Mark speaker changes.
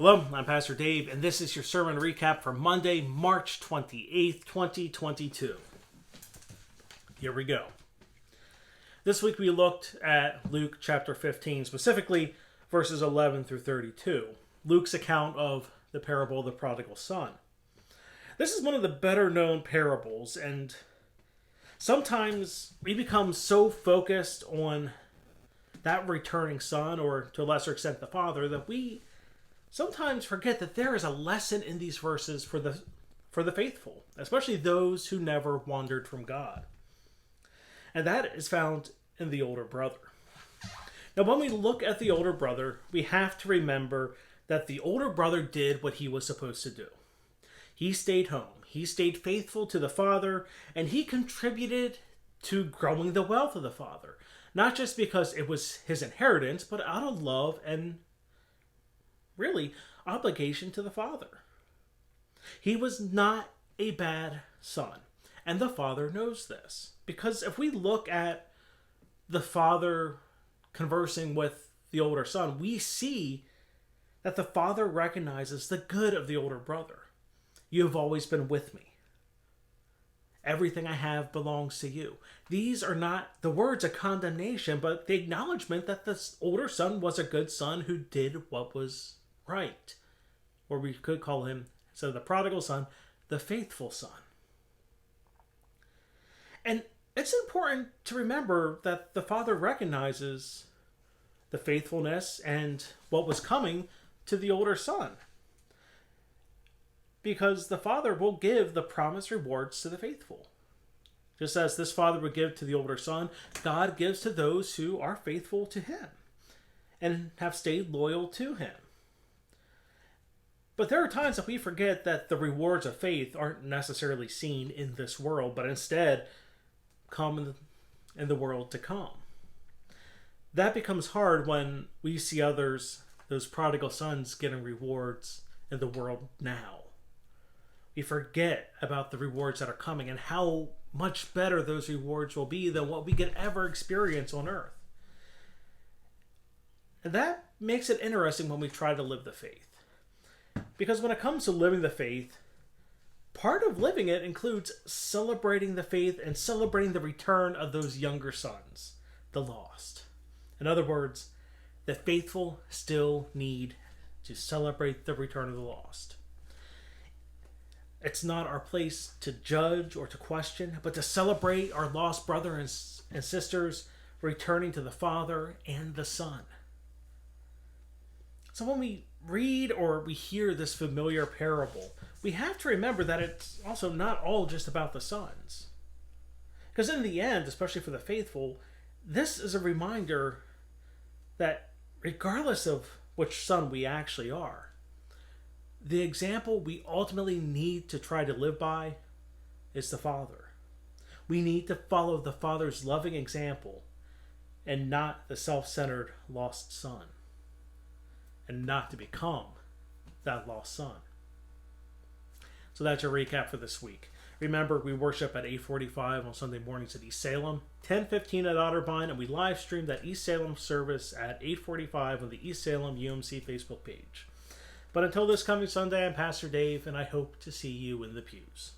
Speaker 1: Hello, I'm Pastor Dave, and this is your sermon recap for Monday, March 28th, 2022. Here we go. This week we looked at Luke chapter 15, specifically verses 11 through 32, Luke's account of the parable of the prodigal son. This is one of the better known parables, and sometimes we become so focused on that returning son, or to a lesser extent the father, that we sometimes forget that there is a lesson in these verses for the faithful, especially those who never wandered from God. And that is found in the older brother. Now, when we look at the older brother, we have to remember that the older brother did what he was supposed to do. He stayed home. He stayed faithful to the father, and he contributed to growing the wealth of the father. Not just because it was his inheritance, but out of love and really obligation to the father. He was not a bad son, and the father knows this. Because if we look at the father conversing with the older son, we see that the father recognizes the good of the older brother. You have always been with me. Everything I have belongs to you. These are not the words of condemnation, but the acknowledgement that the older son was a good son who did what was right. Or we could call him, instead of the prodigal son, the faithful son. And it's important to remember that the father recognizes the faithfulness and what was coming to the older son. Because the father will give the promised rewards to the faithful. Just as this father would give to the older son, God gives to those who are faithful to him and have stayed loyal to him. But there are times that we forget that the rewards of faith aren't necessarily seen in this world, but instead come in the world to come. That becomes hard when we see others, those prodigal sons, getting rewards in the world now. We forget about the rewards that are coming and how much better those rewards will be than what we could ever experience on earth. And that makes it interesting when we try to live the faith. Because when it comes to living the faith, part of living it includes celebrating the faith and celebrating the return of those younger sons, the lost. In other words, the faithful still need to celebrate the return of the lost. It's not our place to judge or to question, but to celebrate our lost brothers and sisters returning to the Father and the Son. So when we read or we hear this familiar parable, we have to remember that it's also not all just about the sons. Because in the end, especially for the faithful, this is a reminder that regardless of which son we actually are, the example we ultimately need to try to live by is the Father. We need to follow the Father's loving example and not the self-centered lost son. And not to become that lost son. So that's your recap for this week. Remember, we worship at 8:45 on Sunday mornings at East Salem, 10:15 at Otterbein, and we live stream that East Salem service at 8:45 on the East Salem UMC Facebook page. But until this coming Sunday, I'm Pastor Dave, and I hope to see you in the pews.